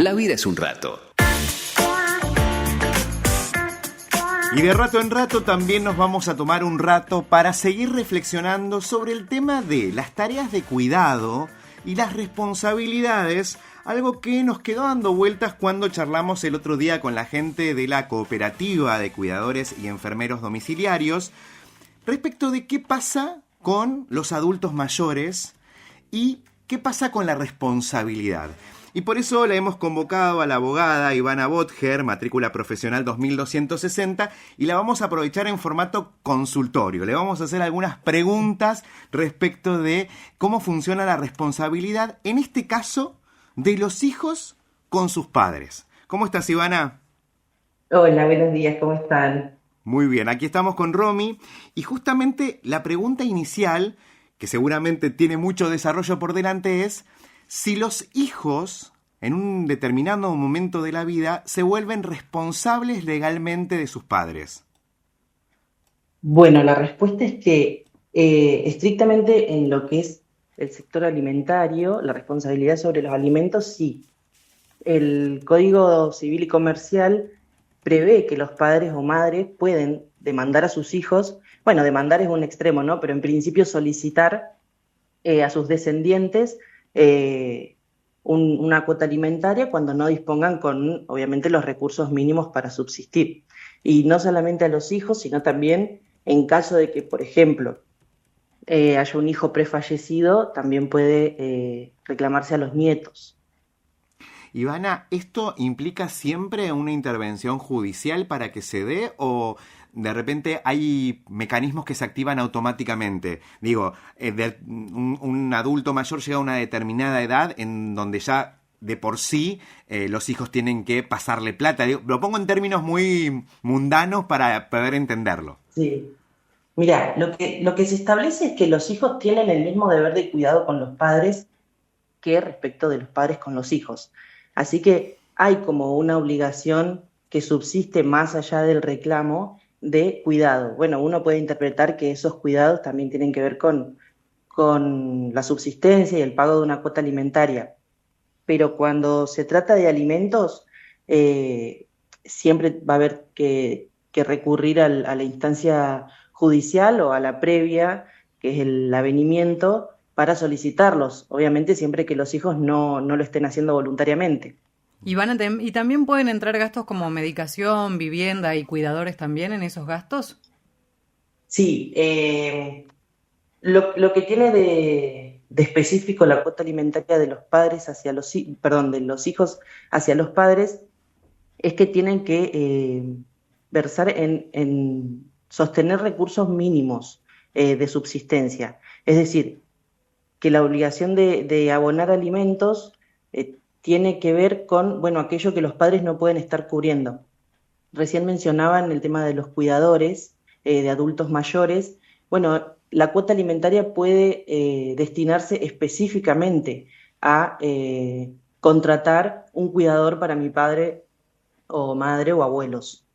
La vida es un rato. Y de rato en rato también nos vamos a tomar un rato para seguir reflexionando sobre el tema de las tareas de cuidado y las responsabilidades, algo que nos quedó dando vueltas cuando charlamos el otro día con la gente de la Cooperativa de Cuidadores y Enfermeros Domiciliarios respecto de qué pasa con los adultos mayores y qué pasa con la responsabilidad. Y por eso la hemos convocado a la abogada Ivana Botger, matrícula profesional 2260, y la vamos a aprovechar en formato consultorio. Le vamos a hacer algunas preguntas respecto de cómo funciona la responsabilidad, en este caso, de los hijos con sus padres. ¿Cómo estás, Ivana? Hola, buenos días, ¿cómo están? Muy bien, aquí estamos con Romy, y justamente la pregunta inicial, que seguramente tiene mucho desarrollo por delante, es si los hijos, en un determinado momento de la vida, se vuelven responsables legalmente de sus padres. Bueno, la respuesta es que estrictamente en lo que es el sector alimentario, la responsabilidad sobre los alimentos, sí. El Código Civil y Comercial prevé que los padres o madres pueden demandar a sus hijos, bueno, demandar es un extremo, ¿no? Pero en principio solicitar a sus descendientes una cuota alimentaria cuando no dispongan con, obviamente, los recursos mínimos para subsistir. Y no solamente a los hijos, sino también en caso de que, por ejemplo, haya un hijo prefallecido, también puede reclamarse a los nietos. Ivana, ¿esto implica siempre una intervención judicial para que se dé o de repente hay mecanismos que se activan automáticamente? Digo, un adulto mayor llega a una determinada edad en donde ya de por sí los hijos tienen que pasarle plata. Digo, lo pongo en términos muy mundanos para poder entenderlo. Sí. Mira, lo que se establece es que los hijos tienen el mismo deber de cuidado con los padres que respecto de los padres con los hijos. Así que hay como una obligación que subsiste más allá del reclamo de cuidado. Bueno, uno puede interpretar que esos cuidados también tienen que ver con la subsistencia y el pago de una cuota alimentaria. Pero cuando se trata de alimentos, siempre va a haber que recurrir a la instancia judicial o a la previa, que es el avenimiento, para solicitarlos, obviamente siempre que los hijos no lo estén haciendo voluntariamente. ¿Y también pueden entrar gastos como medicación, vivienda y cuidadores también en esos gastos? Sí, lo que tiene de específico la cuota alimentaria de los padres hacia de los hijos hacia los padres es que tienen que versar en sostener recursos mínimos de subsistencia. Es decir, que la obligación de abonar alimentos tiene que ver con, bueno, aquello que los padres no pueden estar cubriendo. Recién mencionaban el tema de los cuidadores, de adultos mayores. Bueno, la cuota alimentaria puede destinarse específicamente a contratar un cuidador para mi padre o madre o abuelos.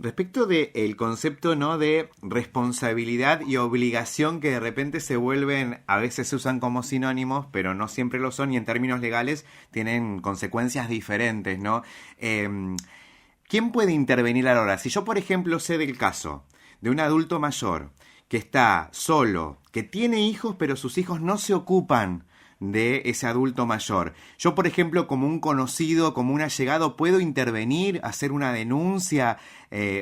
Respecto del concepto, ¿no?, de responsabilidad y obligación, que de repente se vuelven, a veces se usan como sinónimos, pero no siempre lo son, y en términos legales tienen consecuencias diferentes, ¿no? ¿Quién puede intervenir a la hora? Si yo, por ejemplo, sé del caso de un adulto mayor que está solo, que tiene hijos, pero sus hijos no se ocupan de ese adulto mayor. Yo, por ejemplo, como un conocido, como un allegado, ¿puedo intervenir, hacer una denuncia?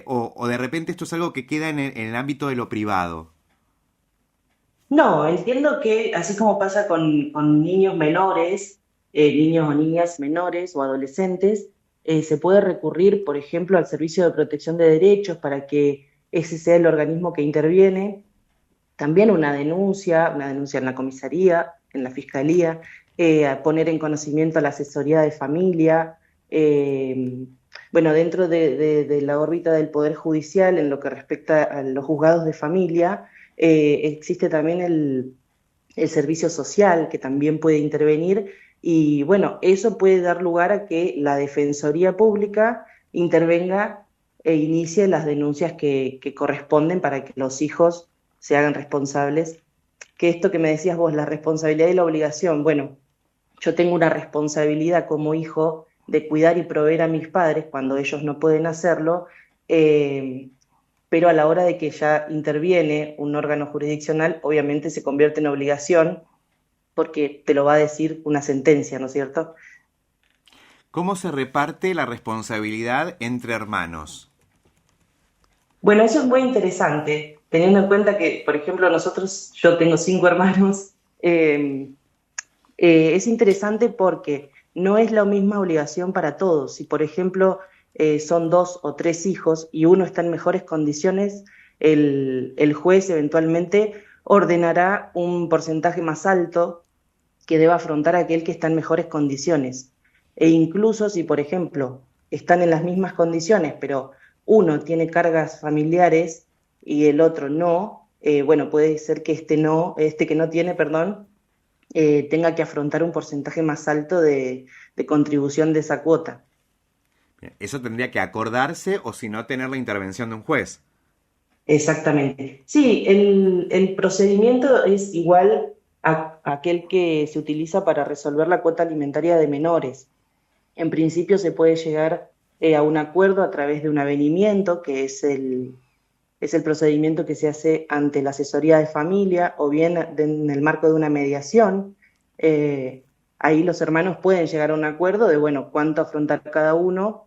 O de repente esto es algo que queda en el ámbito de lo privado. No, entiendo que así como pasa con niños menores, niños o niñas menores o adolescentes, se puede recurrir, por ejemplo, al Servicio de Protección de Derechos para que ese sea el organismo que interviene. También una denuncia en la comisaría, en la fiscalía, a poner en conocimiento a la asesoría de familia. Bueno, dentro de la órbita del Poder Judicial, en lo que respecta a los juzgados de familia, existe también el servicio social, que también puede intervenir, y bueno, eso puede dar lugar a que la Defensoría Pública intervenga e inicie las denuncias que corresponden para que los hijos se hagan responsables. Que esto que me decías vos, la responsabilidad y la obligación, bueno, yo tengo una responsabilidad como hijo de cuidar y proveer a mis padres cuando ellos no pueden hacerlo, eh, pero a la hora de que ya interviene un órgano jurisdiccional, obviamente se convierte en obligación porque te lo va a decir una sentencia, ¿no es cierto? ¿Cómo se reparte la responsabilidad entre hermanos? Bueno, eso es muy interesante, teniendo en cuenta que, por ejemplo, yo tengo 5 hermanos. Es interesante porque no es la misma obligación para todos. Si, por ejemplo, son 2 o 3 hijos y uno está en mejores condiciones, el juez eventualmente ordenará un porcentaje más alto que deba afrontar aquel que está en mejores condiciones. E incluso si, por ejemplo, están en las mismas condiciones, pero uno tiene cargas familiares y el otro no, bueno, puede ser que este que no tiene, perdón, tenga que afrontar un porcentaje más alto de contribución de esa cuota. Bien, eso tendría que acordarse o si no tener la intervención de un juez. Exactamente. Sí, el procedimiento es igual a aquel que se utiliza para resolver la cuota alimentaria de menores. En principio se puede llegar a un acuerdo a través de un avenimiento, que es el procedimiento que se hace ante la asesoría de familia o bien en el marco de una mediación. Ahí los hermanos pueden llegar a un acuerdo de, bueno, cuánto afrontar cada uno,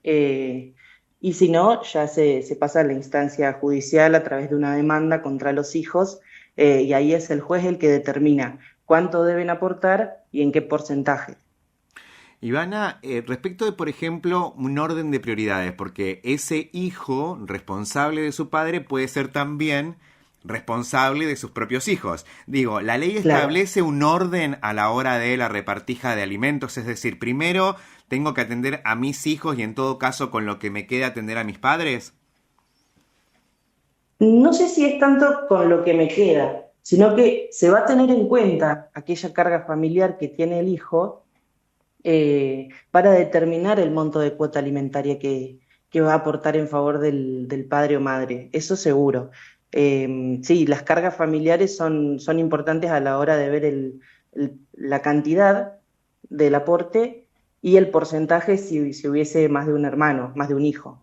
eh, y si no, ya se pasa a la instancia judicial a través de una demanda contra los hijos, y ahí es el juez el que determina cuánto deben aportar y en qué porcentaje. Ivana, respecto de, por ejemplo, un orden de prioridades, porque ese hijo responsable de su padre puede ser también responsable de sus propios hijos. Digo, la ley Claro. establece un orden a la hora de la repartija de alimentos, es decir, primero tengo que atender a mis hijos y en todo caso con lo que me quede atender a mis padres. No sé si es tanto con lo que me queda, sino que se va a tener en cuenta aquella carga familiar que tiene el hijo, para determinar el monto de cuota alimentaria que va a aportar en favor del padre o madre, eso seguro. Sí, las cargas familiares son importantes a la hora de ver la cantidad del aporte y el porcentaje si hubiese más de un hermano, más de un hijo.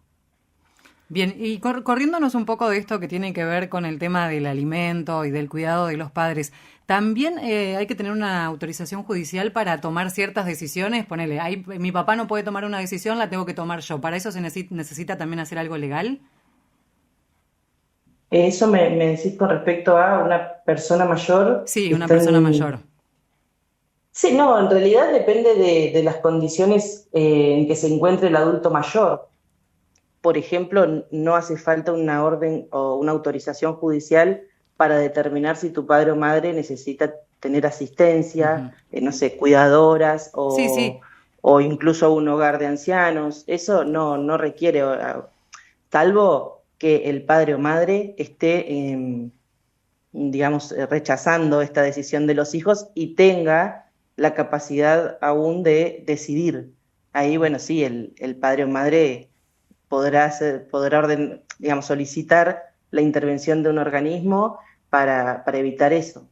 Bien, y corriéndonos un poco de esto que tiene que ver con el tema del alimento y del cuidado de los padres, también hay que tener una autorización judicial para tomar ciertas decisiones. Ponele, mi papá no puede tomar una decisión, la tengo que tomar yo. ¿Para eso se necesita también hacer algo legal? Eso me decís con respecto a una persona mayor Sí, que una está persona en... mayor. Sí, no, en realidad depende de las condiciones en que se encuentre el adulto mayor. Por ejemplo, no hace falta una orden o una autorización judicial para determinar si tu padre o madre necesita tener asistencia, Ujú. no sé, cuidadoras Sí, sí. o incluso un hogar de ancianos. Eso no requiere, salvo que el padre o madre esté, digamos, rechazando esta decisión de los hijos y tenga la capacidad aún de decidir. Ahí, bueno, sí, el padre o madre digamos, solicitar la intervención de un organismo para evitar eso.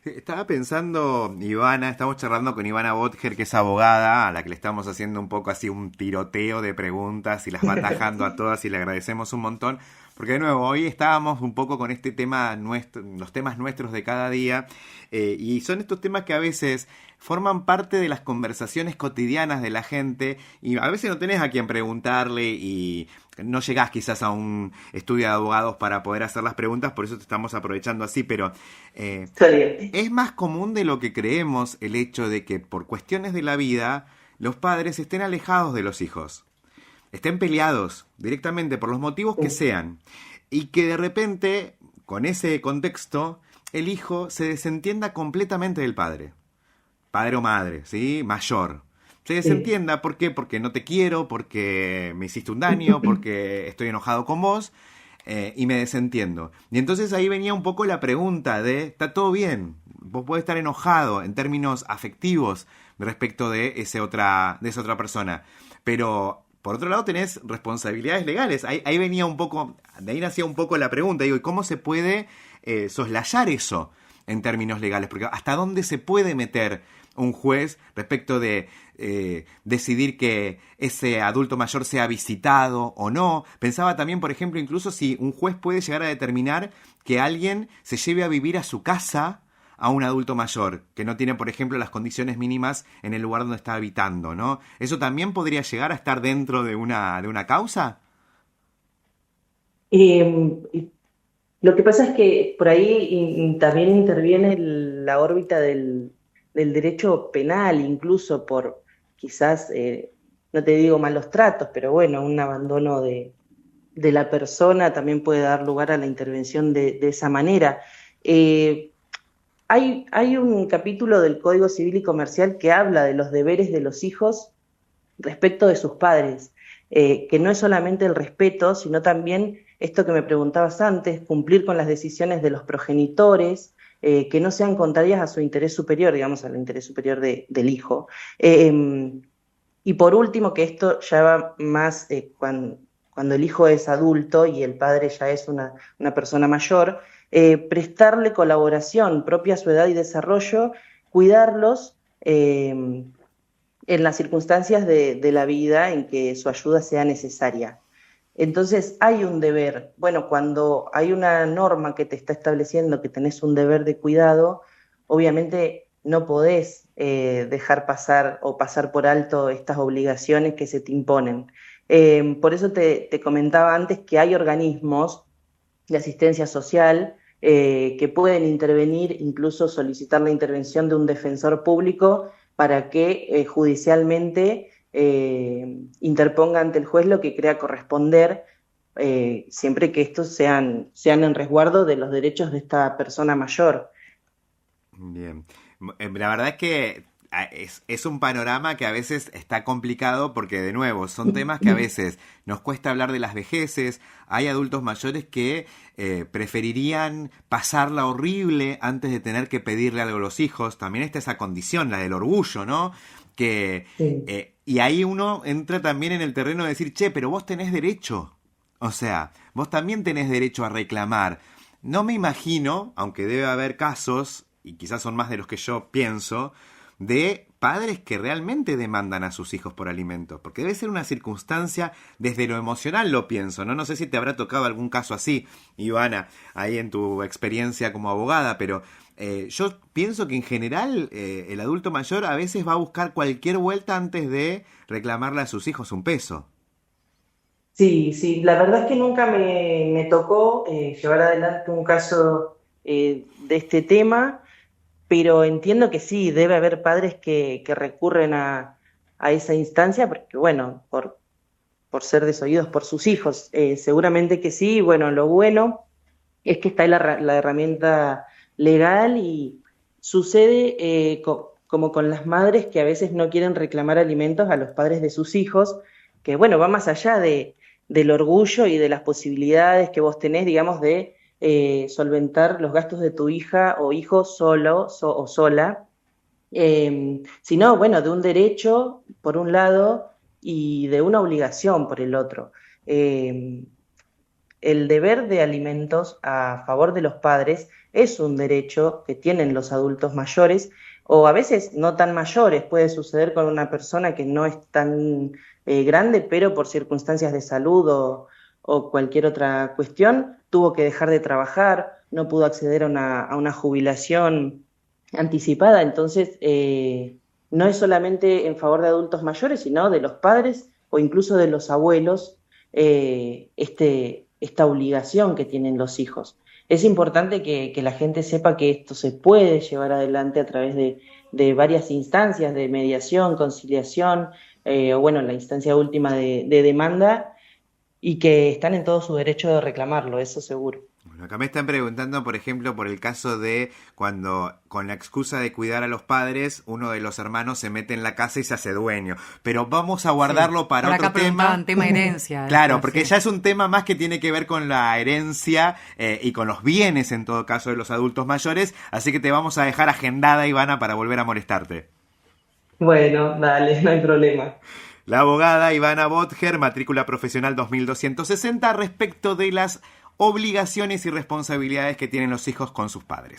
Estaba pensando, Ivana, estamos charlando con Ivana Botger, que es abogada, a la que le estamos haciendo un poco así un tiroteo de preguntas y las va atajando a todas y le agradecemos un montón. Porque de nuevo, hoy estábamos un poco con este tema nuestro, los temas nuestros de cada día, y son estos temas que a veces forman parte de las conversaciones cotidianas de la gente y a veces no tenés a quien preguntarle y no llegás quizás a un estudio de abogados para poder hacer las preguntas, por eso te estamos aprovechando así, pero Está bien. es más común de lo que creemos el hecho de que por cuestiones de la vida los padres estén alejados de los hijos, estén peleados directamente por los motivos que sean y que de repente, con ese contexto, el hijo se desentienda completamente del padre, padre o madre, ¿sí? Mayor. Se Sí. desentienda, ¿por qué? Porque no te quiero, porque me hiciste un daño, porque estoy enojado con vos, y me desentiendo. Y entonces ahí venía un poco la pregunta de, ¿está todo bien? Vos podés estar enojado en términos afectivos respecto de esa otra persona, pero por otro lado tenés responsabilidades legales. Ahí venía un poco, de ahí nacía un poco la pregunta, digo, ¿y cómo se puede soslayar eso en términos legales? Porque ¿hasta dónde se puede meter un juez respecto de decidir que ese adulto mayor sea visitado o no. Pensaba también, por ejemplo, incluso si un juez puede llegar a determinar que alguien se lleve a vivir a su casa a un adulto mayor, que no tiene, por ejemplo, las condiciones mínimas en el lugar donde está habitando, ¿no? ¿Eso también podría llegar a estar dentro de una causa? Y lo que pasa es que por ahí también interviene la órbita del derecho penal, incluso por quizás, no te digo malos tratos, pero bueno, un abandono de la persona también puede dar lugar a la intervención de esa manera. Eh, hay un capítulo del Código Civil y Comercial que habla de los deberes de los hijos respecto de sus padres, que no es solamente el respeto, sino también esto que me preguntabas antes, cumplir con las decisiones de los progenitores, que no sean contrarias a su interés superior, digamos, al interés superior del hijo. Y por último, que esto ya va más cuando el hijo es adulto y el padre ya es una persona mayor, prestarle colaboración propia a su edad y desarrollo, cuidarlos, en las circunstancias de la vida en que su ayuda sea necesaria. Entonces hay un deber. Bueno, cuando hay una norma que te está estableciendo que tenés un deber de cuidado, obviamente no podés dejar pasar o pasar por alto estas obligaciones que se te imponen. Por eso te comentaba antes que hay organismos de asistencia social que pueden intervenir, incluso solicitar la intervención de un defensor público para que judicialmente interponga ante el juez lo que crea corresponder, siempre que estos sean en resguardo de los derechos de esta persona mayor. Bien. La verdad es que es un panorama que a veces está complicado porque, de nuevo, son temas que a veces nos cuesta hablar de las vejeces. Hay adultos mayores que preferirían pasarla horrible antes de tener que pedirle algo a los hijos. También está esa condición, la del orgullo, ¿no? Que, Sí. y ahí uno entra también en el terreno de decir, che, pero vos tenés derecho. O sea, vos también tenés derecho a reclamar. No me imagino, aunque debe haber casos, y quizás son más de los que yo pienso, de padres que realmente demandan a sus hijos por alimentos, porque debe ser una circunstancia desde lo emocional, lo pienso, ¿no? No sé si te habrá tocado algún caso así, Ivana, ahí en tu experiencia como abogada, pero yo pienso que en general el adulto mayor a veces va a buscar cualquier vuelta antes de reclamarle a sus hijos un peso. Sí, sí, la verdad es que nunca me tocó llevar adelante un caso de este tema, pero entiendo que sí, debe haber padres que recurren a esa instancia, porque bueno, por ser desoídos por sus hijos, seguramente que sí. Bueno, lo bueno es que está la herramienta legal y sucede como con las madres que a veces no quieren reclamar alimentos a los padres de sus hijos, que bueno, va más allá del orgullo y de las posibilidades que vos tenés, digamos, de solventar los gastos de tu hija o hijo solo o sola, sino, bueno, de un derecho por un lado y de una obligación por el otro. Eh, el deber de alimentos a favor de los padres es un derecho que tienen los adultos mayores, o a veces no tan mayores. Puede suceder con una persona que no es tan grande, pero por circunstancias de salud o cualquier otra cuestión, tuvo que dejar de trabajar, no pudo acceder a una jubilación anticipada. Entonces, no es solamente en favor de adultos mayores, sino de los padres o incluso de los abuelos, esta obligación que tienen los hijos. Es importante que la gente sepa que esto se puede llevar adelante a través de varias instancias de mediación, conciliación, o bueno, la instancia última de demanda, y que están en todo su derecho de reclamarlo, eso seguro. Bueno, acá me están preguntando, por ejemplo, por el caso de cuando, con la excusa de cuidar a los padres, uno de los hermanos se mete en la casa y se hace dueño. Pero vamos a guardarlo para por otro acá tema. tema herencia. Claro, después, porque sí. ya es un tema más que tiene que ver con la herencia y con los bienes, en todo caso, de los adultos mayores. Así que te vamos a dejar agendada, Ivana, para volver a molestarte. Bueno, dale, no hay problema. La abogada Ivana Botger, matrícula profesional 2260, respecto de las obligaciones y responsabilidades que tienen los hijos con sus padres.